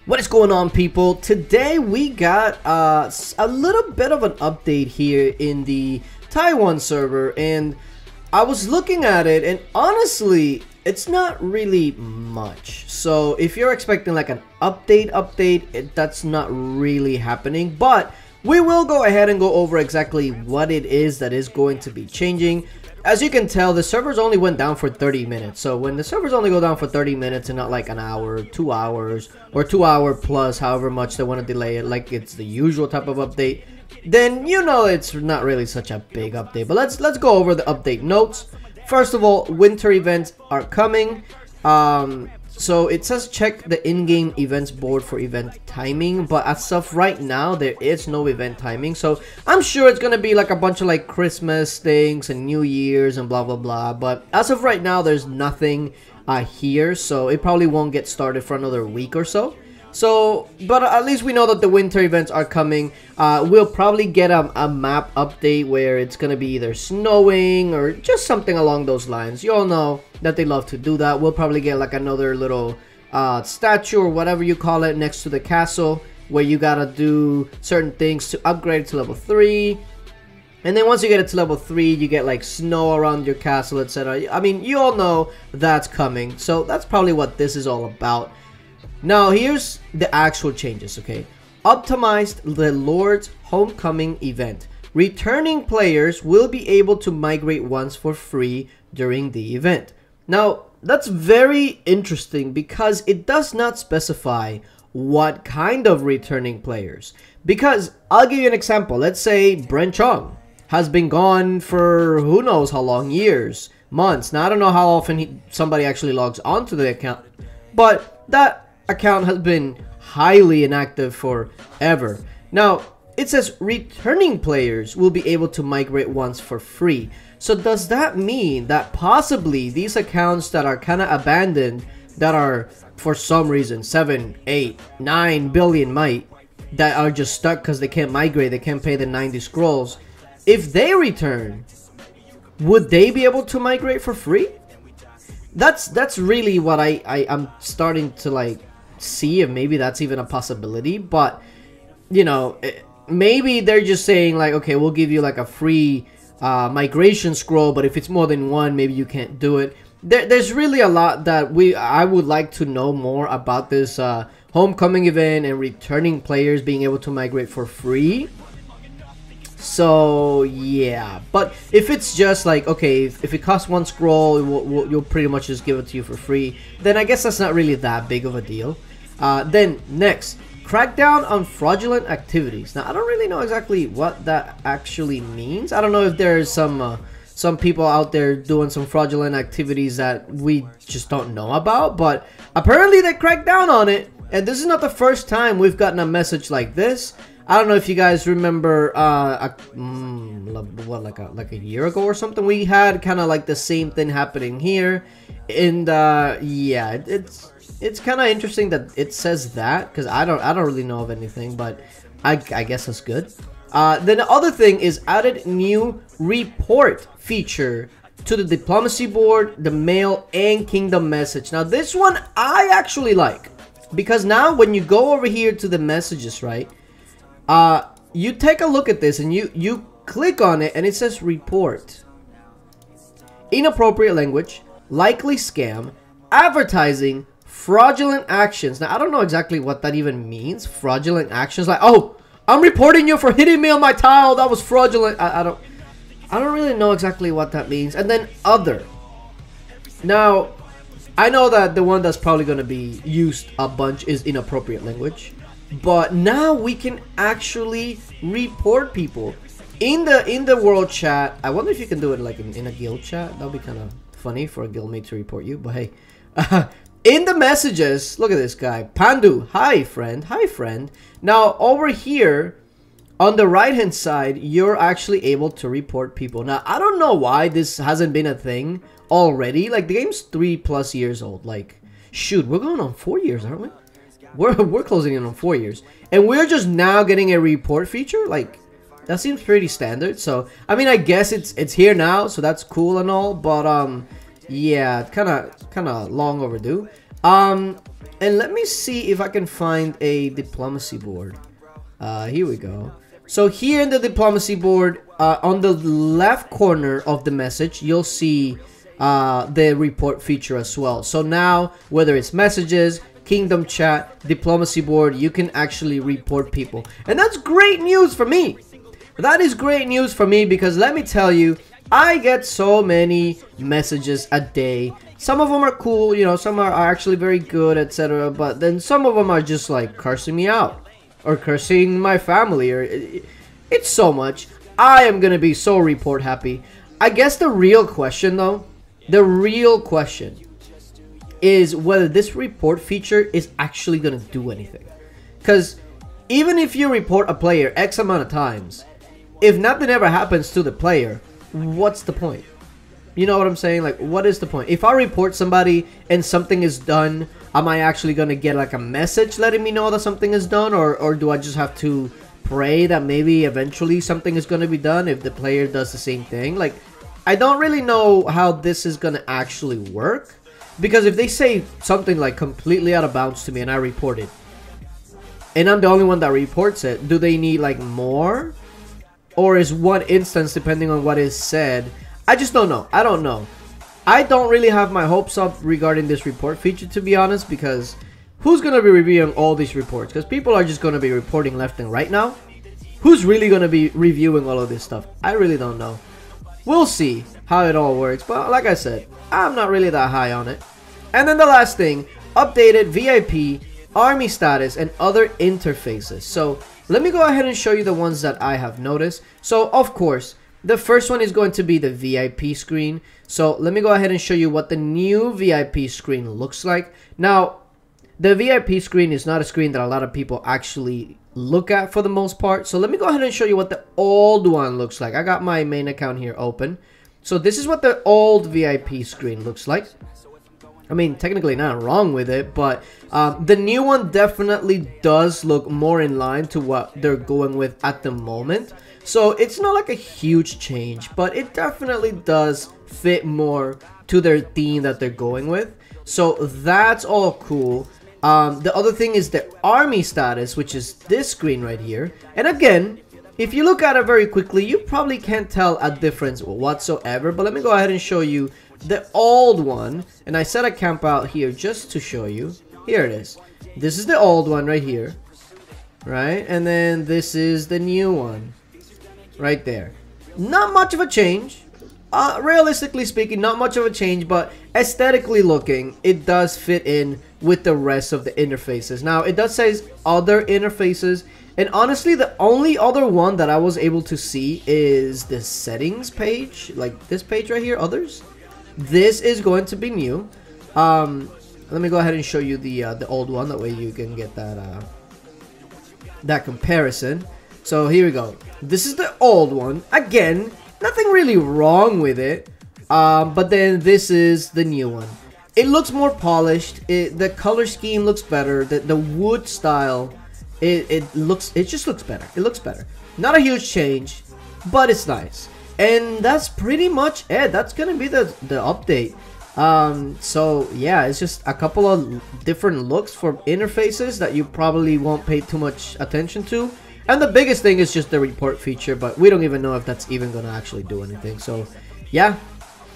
What is going on, people? Today we got a little bit of an update here in the Taiwan server, and I was looking at it, and honestly it's not really much. So if you're expecting like an update, that's not really happening, but we will go ahead and go over exactly what it is that is going to be changing. As you can tell, the servers only went down for 30 minutes. So when the servers only go down for 30 minutes and not like an hour, 2 hours, or 2 hour plus, however much they want to delay it, like it's the usual type of update, then you know it's not really such a big update. But let's go over the update notes. First of all, winter events are coming. So it says check the in-game events board for event timing, but as of right now there is no event timing. So I'm sure it's gonna be like a bunch of like Christmas things and New Year's and blah blah blah, but as of right now there's nothing here, so it probably won't get started for another week or so. But at least we know that the winter events are coming. We'll probably get a map update where it's gonna be either snowing or just something along those lines. You all know that they love to do that. We'll probably get like another little statue or whatever you call it next to the castle, where you gotta do certain things to upgrade to level 3. And then once you get it to level 3, you get like snow around your castle, etc. I mean, you all know that's coming. So that's probably what this is all about. Now, here's the actual changes, okay? Optimized the Lord's Homecoming event. Returning players will be able to migrate once for free during the event. Now, that's very interesting because it does not specify what kind of returning players. Because, I'll give you an example. Let's say Brent Chong has been gone for who knows how long, years, months. Now, I don't know how often somebody actually logs onto the account, but that account has been highly inactive forever. Now, it says returning players will be able to migrate once for free. So does that mean that possibly these accounts that are kind of abandoned, that are for some reason 7, 8, 9 billion might, that are just stuck because they can't migrate, they can't pay the 90 scrolls, if they return, would they be able to migrate for free? That's really what I'm starting to like see if maybe that's even a possibility. But you know, maybe they're just saying like, okay, we'll give you like a free migration scroll, but if it's more than one, maybe you can't do it. There's really a lot that I would like to know more about this homecoming event and returning players being able to migrate for free. So yeah, but if it's just like, okay, if it costs 1 scroll, you'll pretty much just give it to you for free, then I guess that's not really that big of a deal. Then next, crackdown on fraudulent activities. Now I don't really know exactly what that actually means. I don't know if there's some people out there doing some fraudulent activities that we just don't know about, but apparently they cracked down on it, and this is not the first time we've gotten a message like this. I don't know if you guys remember what, like a year ago or something, we had kind of like the same thing happening here. And yeah, it's kind of interesting that it says that, because I don't really know of anything, but I guess that's good. Then the other thing is added new report feature to the diplomacy board, the mail, and kingdom message. Now this one I actually like, because now when you go over here to the messages, right, you take a look at this and you click on it and it says report. Inappropriate language, likely scam, advertising, fraudulent actions. Now I don't know exactly what that even means. Fraudulent actions, like, oh, I'm reporting you for hitting me on my tile, that was fraudulent. I don't really know exactly what that means. And then other. Now I know that the one that's probably going to be used a bunch is inappropriate language. But now we can actually report people in the world chat. I wonder if you can do it like in a guild chat. That'll be kind of funny for a guildmate to report you. But hey, in the messages, look at this guy, Pandu. Hi friend, hi friend. Now over here on the right hand side, you're actually able to report people. Now I don't know why this hasn't been a thing already. Like the game's 3+ years old. Like shoot, we're going on 4 years, aren't we? We're closing in on 4 years, and we're just now getting a report feature. Like that seems pretty standard. So I mean, I guess it's here now, so that's cool and all, but yeah, kind of long overdue. And let me see if I can find a diplomacy board. Here we go. So here in the diplomacy board, on the left corner of the message, you'll see the report feature as well. So now, whether it's messages, kingdom chat, diplomacy board, you can actually report people. And that's great news for me. That is great news for me because let me tell you, I get so many messages a day. Some of them are cool, you know, some are actually very good, etc. But then some of them are just like cursing me out or cursing my family, or it's so much. I am gonna be so report happy. I guess the real question though, the real question is whether this report feature is actually gonna do anything. Because even if you report a player X amount of times, if nothing ever happens to the player, what's the point? You know what I'm saying? Like, what is the point? If I report somebody and something is done, am I actually gonna get like a message letting me know that something is done, or do I just have to pray that maybe eventually something is gonna be done if the player does the same thing? Like, I don't really know how this is gonna actually work, because if they say something like completely out of bounds to me and I report it, and I'm the only one that reports it, do they need like more? Or is one instance depending on what is said? I just don't know. I don't know. I don't really have my hopes up regarding this report feature, to be honest, because who's going to be reviewing all these reports? Because people are just going to be reporting left and right now. Who's really going to be reviewing all of this stuff? I really don't know. We'll see how it all works. But like I said, I'm not really that high on it. And then the last thing, updated VIP, army status, and other interfaces. So let me go ahead and show you the ones that I have noticed. So of course, the first one is going to be the VIP screen. So let me go ahead and show you what the new VIP screen looks like. Now, the VIP screen is not a screen that a lot of people actually look at for the most part. So let me go ahead and show you what the old one looks like. I got my main account here open. So this is what the old VIP screen looks like. I mean, technically not wrong with it, but the new one definitely does look more in line to what they're going with at the moment. So it's not like a huge change, but it definitely does fit more to their theme that they're going with. So that's all cool. The other thing is the army status, which is this screen right here. And again, if you look at it very quickly, you probably can't tell a difference whatsoever. But let me go ahead and show you the old one. And I set a camp out here just to show you. Here it is. This is the old one right here. Right? And then this is the new one. Right there. Not much of a change. Realistically speaking, not much of a change, but aesthetically looking, it does fit in with the rest of the interfaces. Now, it does say other interfaces, and honestly, the only other one that I was able to see is the settings page, like this page right here, others. This is going to be new. Let me go ahead and show you the old one, that way you can get that that comparison. So here we go. This is the old one. Again, nothing really wrong with it. But then this is the new one. It looks more polished. The color scheme looks better. The wood style, it just looks better. It looks better. Not a huge change, but it's nice. And that's pretty much it. That's gonna be the update. So yeah, it's just a couple of different looks for interfaces that you probably won't pay too much attention to. And the biggest thing is just the report feature, but we don't even know if that's even gonna actually do anything. So yeah,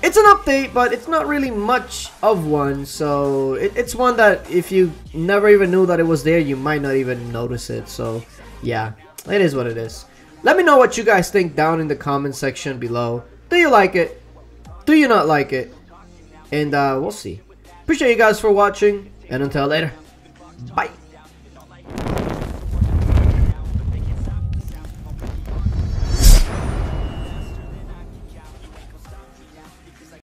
it's an update, but it's not really much of one. So it's one that if you never even knew that it was there, you might not even notice it. So yeah, it is what it is. Let me know what you guys think down in the comment section below. Do you like it? Do you not like it? And we'll see. Appreciate you guys for watching, and until later, bye.